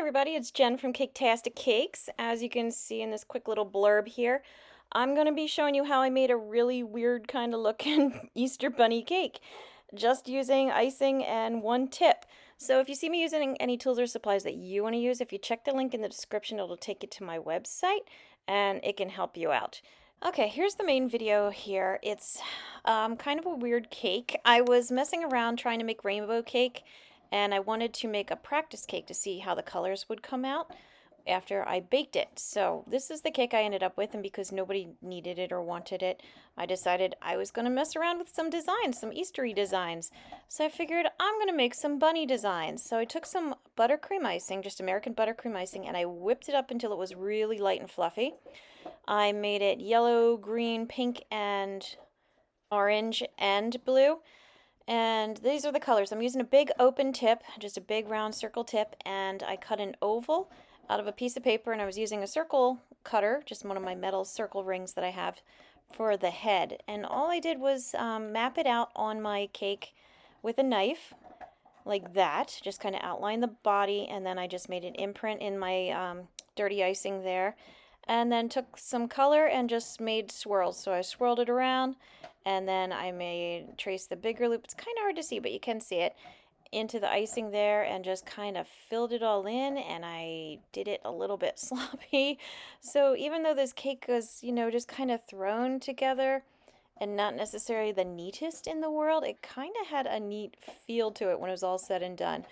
everybody, it's Jen from Caketastic Cakes. As you can see in this quick little blurb here, I'm going to be showing you how I made a really weird kind of looking Easter bunny cake, just using icing and one tip. So if you see me using any tools or supplies that you want to use, if you check the link in the description, it'll take you to my website and it can help you out. Okay, here's the main video here. It's kind of a weird cake. I was messing around trying to make rainbow cake, and I wanted to make a practice cake to see how the colors would come out after I baked it. So this is the cake I ended up with, and because nobody needed it or wanted it, I decided I was going to mess around with some designs, some Eastery designs. So I figured I'm going to make some bunny designs. So I took some buttercream icing, just American buttercream icing, and I whipped it up until it was really light and fluffy. I made it yellow, green, pink, and orange and blue. And these are the colors. I'm using a big open tip, just a big round circle tip, and I cut an oval out of a piece of paper, and I was using a circle cutter, just one of my metal circle rings that I have for the head. And all I did was map it out on my cake with a knife, like that, just kind of outline the body, and then I just made an imprint in my dirty icing there. And then took some color and just made swirls. So I swirled it around, and then I traced the bigger loop. It's kind of hard to see, but you can see it, into the icing there, and just kind of filled it all in, and I did it a little bit sloppy. So even though this cake was, just kind of thrown together and not necessarily the neatest in the world, it kind of had a neat feel to it when it was all said and done.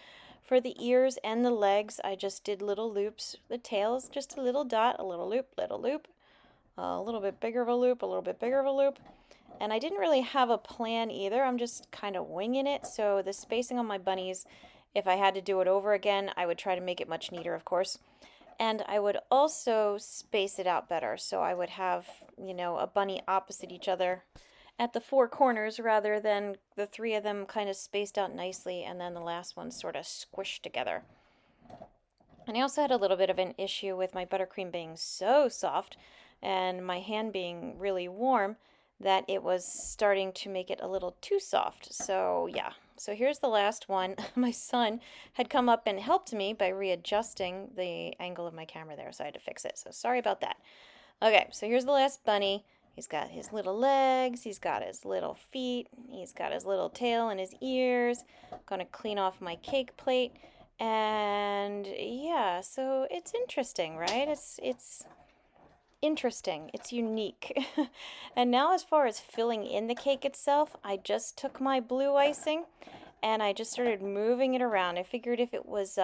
For the ears and the legs, I just did little loops. The tails, just a little dot, a little loop, a little bit bigger of a loop, a little bit bigger of a loop. And I didn't really have a plan either. I'm just kind of winging it. So the spacing on my bunnies, if I had to do it over again, I would try to make it much neater, of course. And I would also space it out better. So I would have, a bunny opposite each other at the four corners rather than the three of them kind of spaced out nicely and then the last one sort of squished together. And I also had a little bit of an issue with my buttercream being so soft and my hand being really warm that it was starting to make it a little too soft. So yeah, so here's the last one. My son had come up and helped me by readjusting the angle of my camera there, so I had to fix it. So sorry about that. Okay, so here's the last bunny. He's got his little legs, he's got his little feet, he's got his little tail and his ears. I'm gonna clean off my cake plate. And yeah, so it's interesting, right? It's interesting. It's unique. And now as far as filling in the cake itself, I just took my blue icing and I just started moving it around. I figured if it was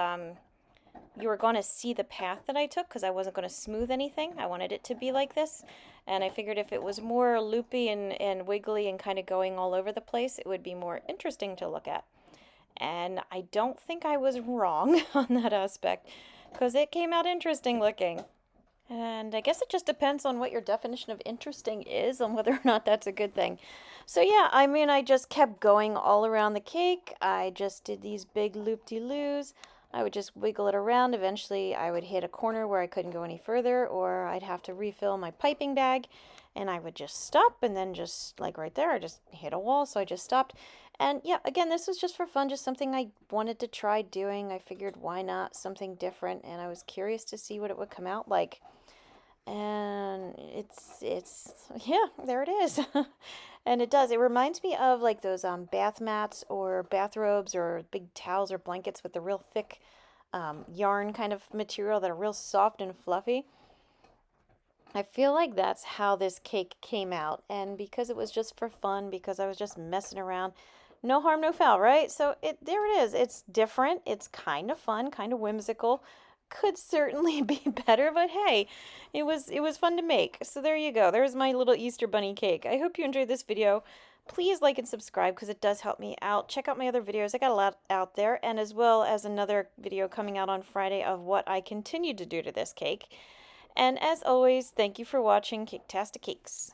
you were going to see the path that I took, because I wasn't going to smooth anything. I wanted it to be like this. And I figured if it was more loopy and wiggly and kind of going all over the place, it would be more interesting to look at. And I don't think I was wrong on that aspect, because it came out interesting looking. And I guess it just depends on what your definition of interesting is, on whether or not that's a good thing. So yeah, I just kept going all around the cake. I just did these big loop-de-loos. I would just wiggle it around. Eventually, I would hit a corner where I couldn't go any further, or I'd have to refill my piping bag, and I would just stop, and then just, like right there, I just hit a wall, so I just stopped. And yeah, again, this was just for fun, just something I wanted to try doing. I figured, why not something different, and I was curious to see what it would come out like. And yeah, there it is. And it reminds me of like those bath mats or bathrobes or big towels or blankets with the real thick yarn kind of material that are real soft and fluffy. I feel like that's how this cake came out, and because it was just for fun, because I was just messing around, no harm, no foul, right? So there it is. It's different. It's kind of fun, kind of whimsical. Could certainly be better, but hey, it was fun to make. So there you go. There's my little Easter bunny cake. I hope you enjoyed this video. Please like and subscribe, because it does help me out. Check out my other videos. I got a lot out there, and as well as another video coming out on Friday of what I continue to do to this cake. And as always, thank you for watching Caketastic Cakes.